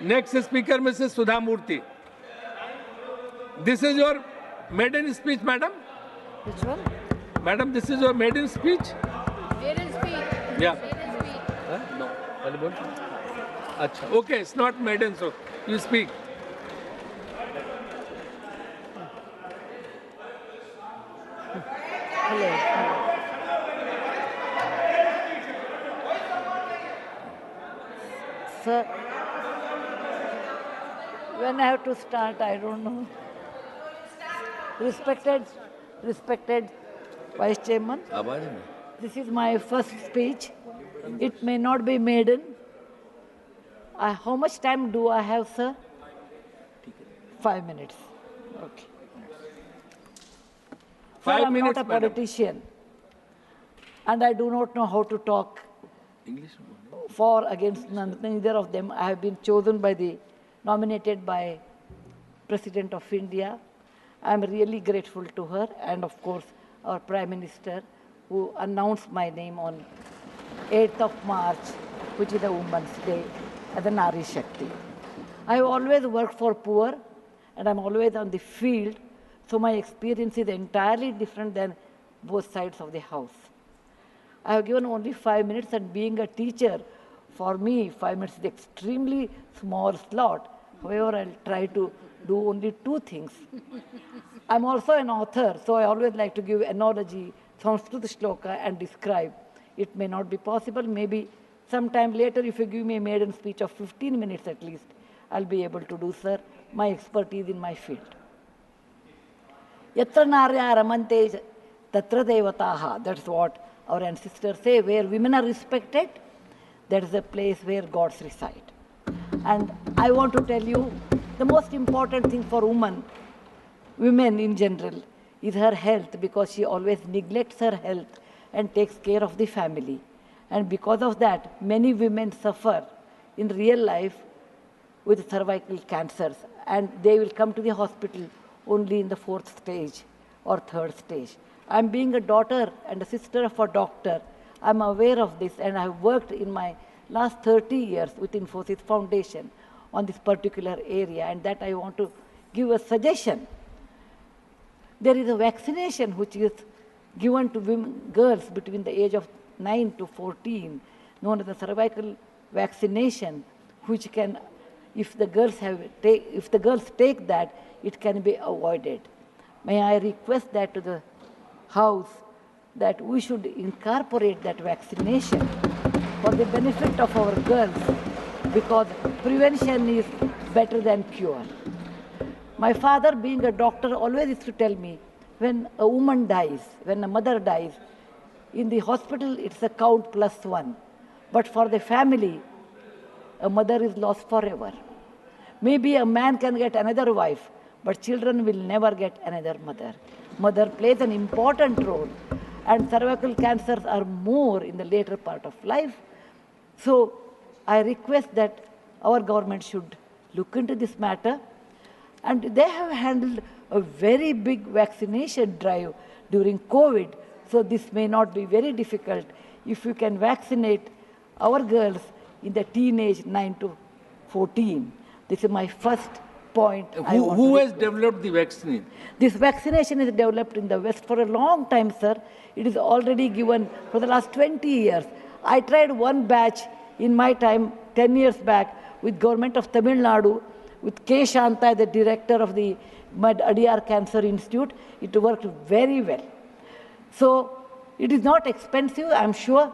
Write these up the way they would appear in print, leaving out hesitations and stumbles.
Next speaker, Mrs. Sudha Murty. This is your maiden speech, madam? Which one? Madam, this is your maiden speech? Maiden speech. Yeah. Maiden speech. Huh? No. Achha. Okay, it's not maiden, so you speak. Hello. Sir, when I have to start, I don't know. Respected Vice Chairman, this is my first speech. It may not be maiden. How much time do I have, sir? 5 minutes. Okay. 5 Sir, I'm minutes, not a madam. politician, and I do not know how to talk English? for, against, neither of them. I have been nominated by President of India. I am really grateful to her, and of course our Prime Minister, who announced my name on 8th of March, which is a Women's Day, as a Nari Shakti. I have always worked for poor, and I'm always on the field, so my experience is entirely different than both sides of the house. I have given only 5 minutes, and being a teacher, for me, 5 minutes is extremely small slot. However, I'll try to do only 2 things. I'm also an author, so I always like to give analogy, Sanskrit shloka, and describe. It may not be possible. Maybe sometime later, if you give me a maiden speech of 15 minutes at least, I'll be able to do, sir, my expertise in my field. Yatra narya ramante tatra devataha. That's what our ancestors say. Where women are respected, that is the place where gods reside. And I want to tell you, the most important thing for women in general, is her health, because she always neglects her health and takes care of the family. And because of that, many women suffer in real life with cervical cancers, and they will come to the hospital only in the 4th stage or 3rd stage. I'm being a daughter and a sister of a doctor. I'm aware of this, and I've worked in my last 30 years with Infosys Foundation on this particular area, and that I want to give a suggestion. There is a vaccination which is given to girls between the age of 9 to 14, known as the cervical vaccination, which can, if the girls take that, it can be avoided. May I request that to the House, that we should incorporate that vaccination for the benefit of our girls, because prevention is better than cure. My father, being a doctor, always used to tell me, when a woman dies, when a mother dies, in the hospital it's a count +1. But for the family, a mother is lost forever. Maybe a man can get another wife, but children will never get another mother. Mother plays an important role, and cervical cancers are more in the later part of life. So I request that our government should look into this matter. And they have handled a very big vaccination drive during COVID, so this may not be very difficult if you can vaccinate our girls in the teenage 9 to 14. This is my first point. Who has developed the vaccine? This vaccination is developed in the West for a long time, sir. It is already given for the last 20 years. I tried one batch in my time, 10 years back, with government of Tamil Nadu, with K. Shanta, the director of the Adiyar Cancer Institute. It worked very well. So it is not expensive, I'm sure.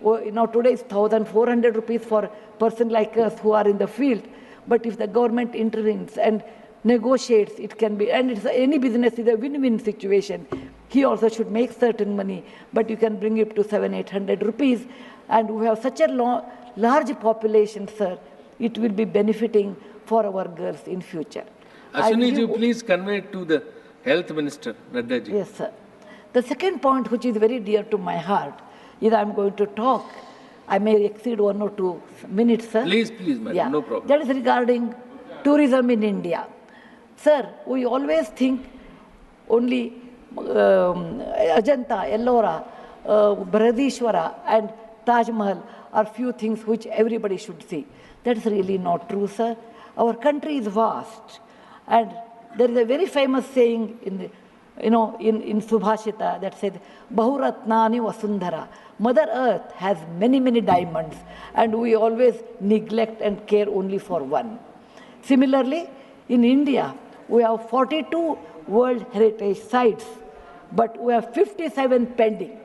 Today is 1,400 rupees for a person like us who are in the field. But if the government intervenes and negotiates, it can be, and any business is a win-win situation. He also should make certain money, but you can bring it to 700-800 rupees. And we have such a large population, sir, it will be benefiting for our girls in future. Ashwini ji, please convey it to the Health Minister, Rajya ji. Yes, sir. The second point, which is very dear to my heart, is I'm going to talk. I may exceed 1 or 2 minutes, sir. Please, madam, no problem. That is regarding tourism in India. Sir, we always think only Ajanta, Ellora, Brihadishwara and Taj Mahal are few things which everybody should see. That's really not true, sir. Our country is vast. And there is a very famous saying in the, in Subhashita that says, Bahuratnani Vasundhara. Mother Earth has many, many diamonds, and we always neglect and care only for one. Similarly, in India, we have 42 World Heritage Sites, but we have 57 pending.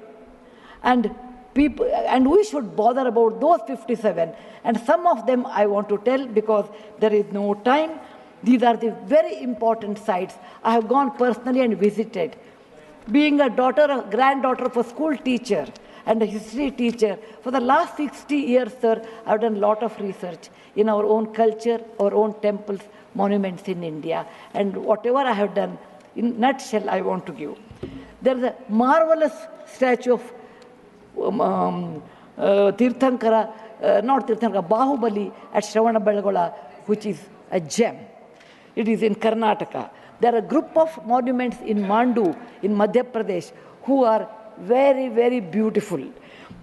And we should bother about those 57. And some of them I want to tell because there is no time. These are the very important sites. I have gone personally and visited. Being a granddaughter of a school teacher and a history teacher, for the last 60 years, sir, I have done a lot of research in our own culture, our own temples, monuments in India. And whatever I have done, in nutshell, I want to give. There is a marvelous statue of Tirthankara, not Tirthankara, Bahubali at Shravanabelagola, which is a gem. It is in Karnataka. There are a group of monuments in Mandu, in Madhya Pradesh, who are very, very beautiful.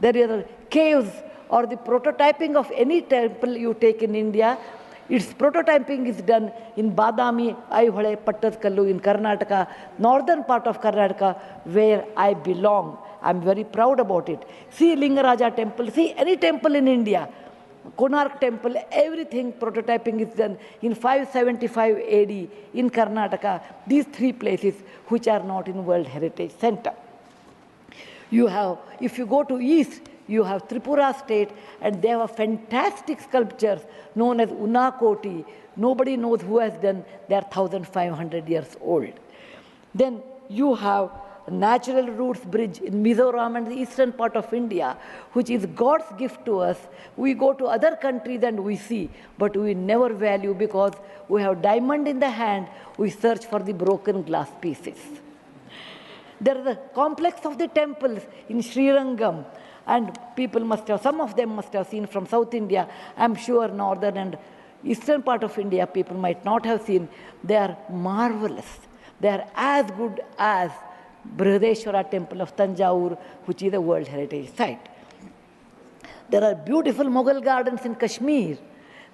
There are caves or the prototyping of any temple you take in India. Its prototyping is done in Badami, Aihole, Pattadkallu in Karnataka, northern part of Karnataka, where I belong. I'm very proud about it. See Lingaraja temple, see any temple in India, Konark temple, everything prototyping is done in 575 AD in Karnataka. These three places which are not in World Heritage Center. You have, if you go to east, you have Tripura state, and they have fantastic sculptures known as Unakoti. Nobody knows who has done. They are 1,500 years old. Then you have Natural Roots Bridge in Mizoram and the eastern part of India, which is God's gift to us. We go to other countries and we see, but we never value because we have diamond in the hand, we search for the broken glass pieces. There is a complex of the temples in Srirangam, and people must have, some of them must have seen from South India. I'm sure northern and eastern part of India people might not have seen. They are marvelous. They are as good as Brihadeshwara temple of Tanjavur, which is a World Heritage Site. There are beautiful Mughal gardens in Kashmir.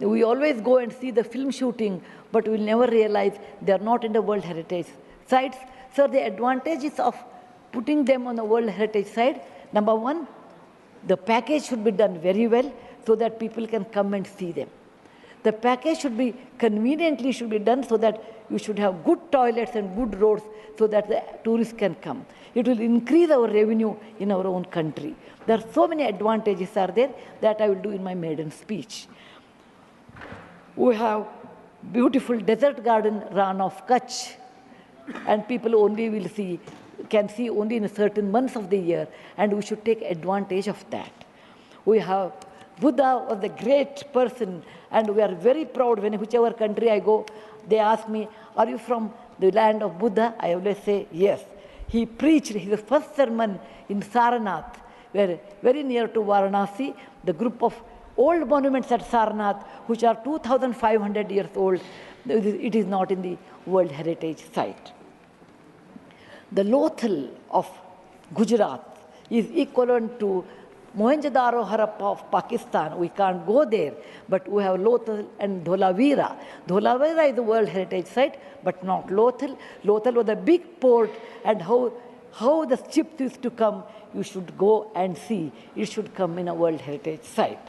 We always go and see the film shooting, but we'll never realize they are not in the World Heritage Sites. So the advantages of putting them on the World Heritage Site, number one, the package should be done very well so that people can come and see them. The package should be conveniently done so that you should have good toilets and good roads so that the tourists can come. It will increase our revenue in our own country. There are so many advantages are there that I will do in my maiden speech. We have beautiful desert garden Ran of Kutch, and people only can see only in certain months of the year, and we should take advantage of that. We have Buddha was a great person, and we are very proud when whichever country I go, they ask me, are you from the land of Buddha? I always say, yes. He preached his first sermon in Sarnath, where very near to Varanasi, the group of old monuments at Sarnath, which are 2,500 years old, it is not in the World Heritage Site. The Lothal of Gujarat is equivalent to Mohenjo-daro Harappa of Pakistan. We can't go there, but we have Lothal and Dholavira. Dholavira is the World Heritage Site, but not Lothal. Lothal was a big port, and how the ships used to come, you should go and see. It should come in a World Heritage Site.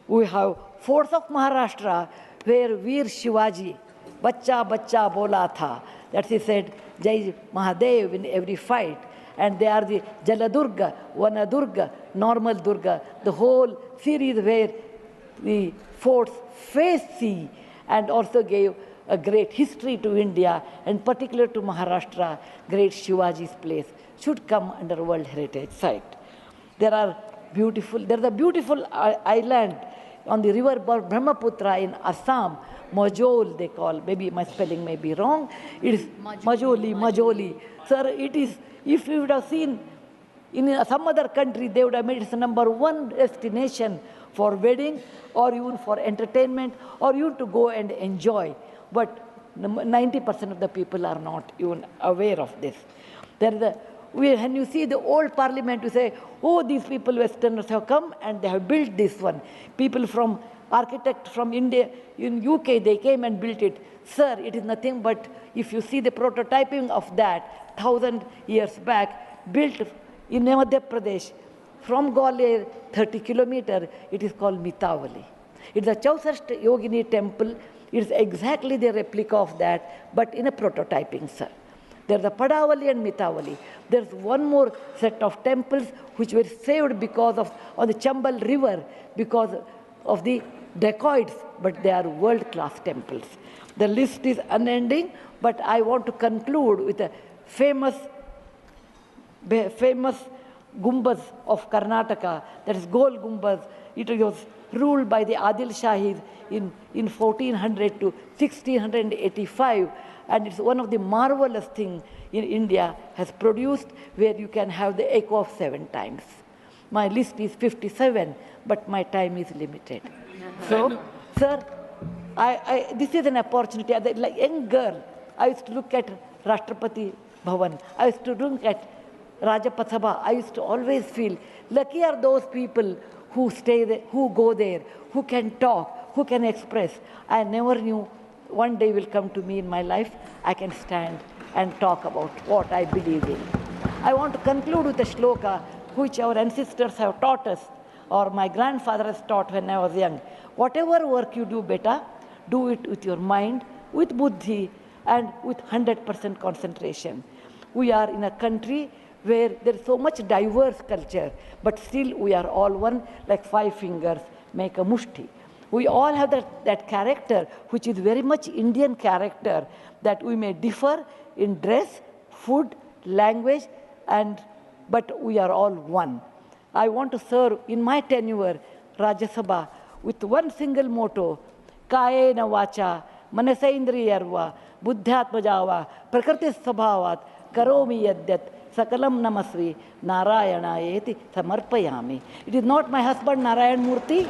We have forts of Maharashtra, where Veer Shivaji, Bachcha Bachcha Bola Tha, that he said, Jai Mahadev in every fight. And they are the Jaladurga, Vanadurga, Normal Durga, the whole series where the forts face sea and also gave a great history to India, and particular to Maharashtra, great Shivaji's place should come under World Heritage Site. There is a beautiful island on the river Brahmaputra in Assam, Majol they call, maybe my spelling may be wrong. It is Majoli. Sir, it is, if you would have seen in some other country, they would have made it the #1 destination for wedding or even for entertainment or even to go and enjoy. But 90% of the people are not even aware of this. When you see the old parliament, you say, oh, these people, Westerners have come and they have built this one. People from architect from India, in UK, they came and built it. Sir, it is nothing but, if you see the prototyping of that, 1,000 years back, built in Madhya Pradesh, from Gwalior, 30 kilometers, it is called Mitavali. It's a Chausashta Yogini temple. It's exactly the replica of that, but in a prototyping, sir. There's a Padavali and Mitavali. There's one more set of temples which were saved because of on the Chambal River because of the dacoits, but they are world-class temples. The list is unending, but I want to conclude with a famous Gumbaz of Karnataka, that is Gol Gumbaz. It was ruled by the Adil Shahis in 1400 to 1685, and it's one of the marvelous things in India has produced, where you can have the echo of 7 times. My list is 57, but my time is limited. So, sir, this is an opportunity. As a young girl, I used to look at Rashtrapati Bhavan. I used to look at Rajya Sabha. I used to always feel lucky are those people who stay there, who go there, who can talk, who can express. I never knew one day will come to me in my life, I can stand and talk about what I believe in. I want to conclude with a shloka which our ancestors have taught us, or my grandfather has taught when I was young. Whatever work you do, beta, do it with your mind, with buddhi, and with 100% concentration. We are in a country where there is so much diverse culture, but still we are all one, like 5 fingers make a mushti. We all have that character, which is very much Indian character, that we may differ in dress, food, language, but we are all one. I want to serve in my tenure, Rajya Sabha, with one single motto, Kayena vacha, manasaindriyarva, buddhyatmajava, prakriti sabhavat, karomi yadyat, Sakalam Namasri, Narayana Samarpayami. It is not my husband Narayan Murty,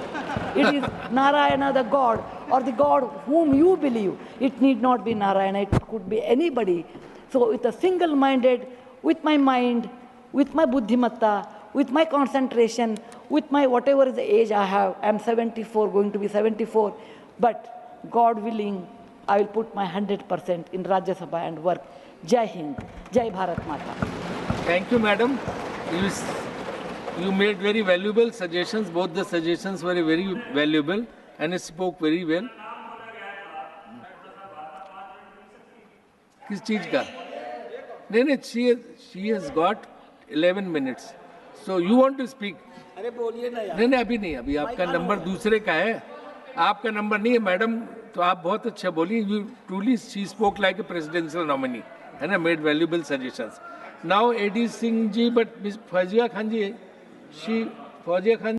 it is Narayana the God, or the God whom you believe. It need not be Narayana, it could be anybody. So with a single-minded, with my mind, with my buddhimatta, with my concentration, with my whatever is the age I have, I am 74, going to be 74, but God willing, I will put my 100% in Rajya Sabha and work. Jai Hind, Jai Bharat Mata. Thank you, madam. You made very valuable suggestions. Both the suggestions were very valuable and you spoke very well. किस चीज का? नहीं, she has got 11 minutes. So you want to speak? अरे बोलिए ना यार. नहीं, अभी नहीं, अभी आपका नंबर दूसरे का है. आपका नंबर नहीं है, मैडम. तो आप बहुत अच्छा बोली. You truly, she spoke like a presidential nominee. And I made valuable suggestions. Now, A.D. Singh ji, but Ms. Fazia Khan ji, Fazia Khan